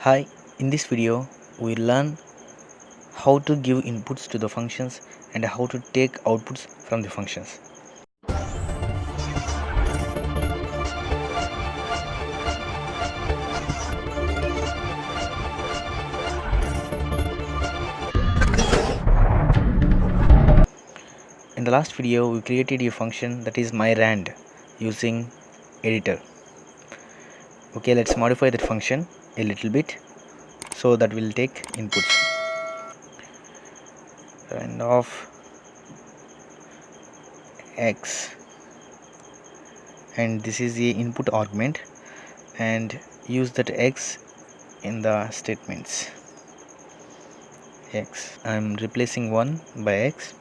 Hi, in this video we learn how to give inputs to the functions and how to take outputs from the functions. In the last video we created a function that is myrand using editor. Okay, let's modify that function a little bit so that we'll take inputs. Rand of x, and this is the input argument, and use that x in the statements. X, I'm replacing 1 by x.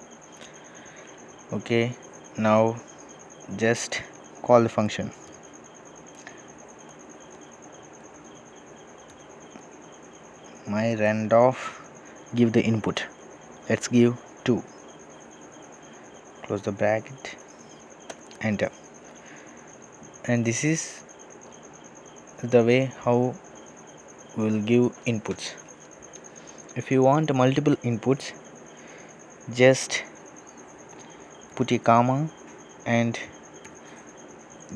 Okay, now just call the function myrand_of, give the input. Let's give 2, close the bracket, enter. And this is the way how we will give inputs. If you want multiple inputs, just put a comma and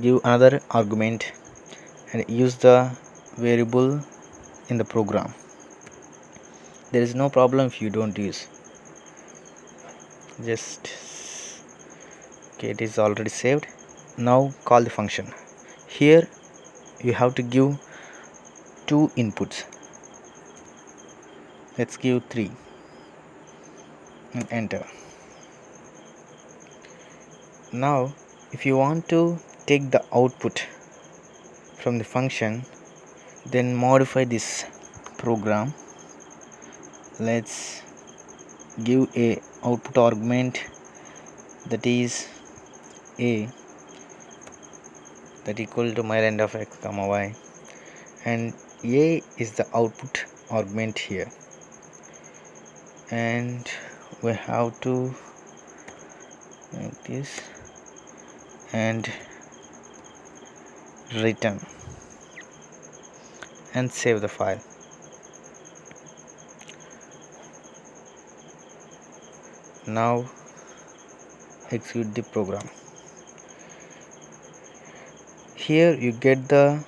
give another argument and use the variable in the program. There is no problem if you don't use. Just okay, it is already saved. Now call the function. Here you have to give 2 inputs. Let's give 3 and enter. Now if you want to take the output from the function, then modify this program. Let's give a output argument that is a, that equal to myrand of x comma y, and a is the output argument here, and we have to make this and return and save the file. Now execute the program. Here you get the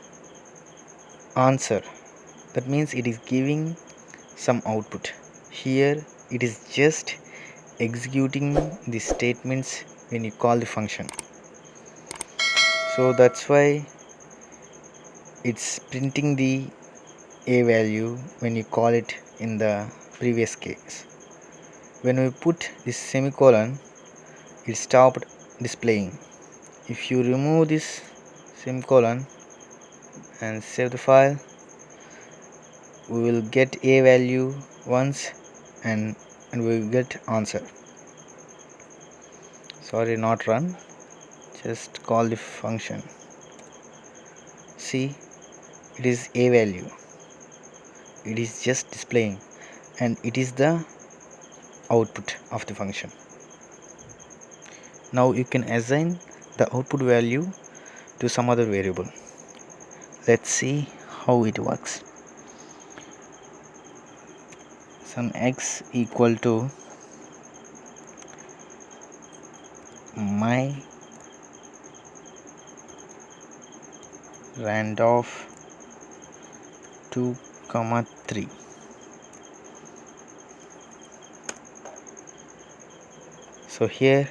answer, that means it is giving some output. Here it is just executing the statements when you call the function, so that's why it's printing the a value when you call it in the previous case. When we put this semicolon, it stopped displaying. If you remove this semicolon and save the file, we will get a value once and we will get answer. Sorry, not run, just call the function. See, it is a value, it is just displaying, and it is the output of the function. Now you can assign the output value to some other variable. Let's see how it works. Some x equal to my rand of 2, 3. So here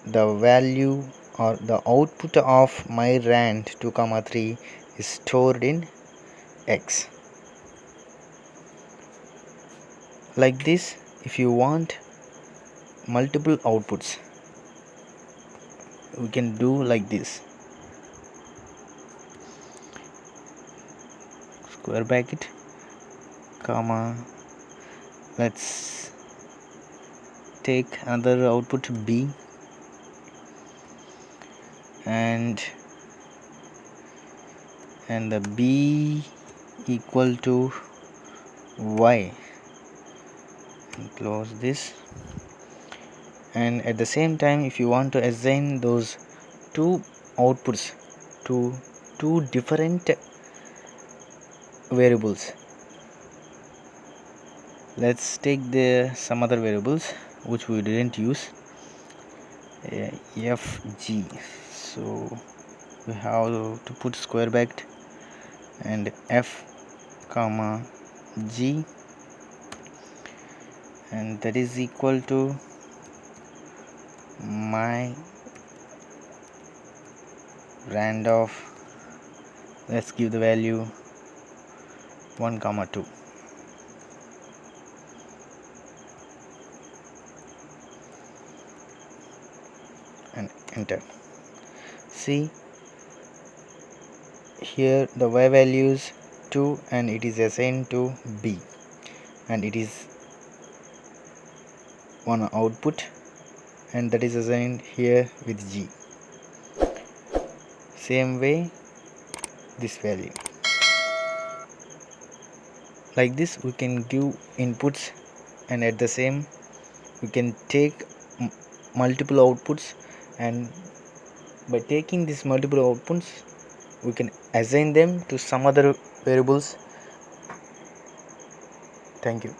the value or the output of my rand 2, 3 is stored in x. Like this, if you want multiple outputs, we can do like this. Square bracket, comma, let's take another output b, and the b equal to y, and close this. And at the same time, if you want to assign those two outputs to two different variables. Let's take some other variables which we didn't use. Fg, so we have to put square bracket and f comma g, and that is equal to my rand of, let's give the value 1 comma 2, and enter. See here the y value is 2 and it is assigned to b, and it is one output, and that is assigned here with g. Same way this value. Like this we can give inputs, and at the same we can take multiple outputs, and by taking these multiple outputs we can assign them to some other variables. Thank you.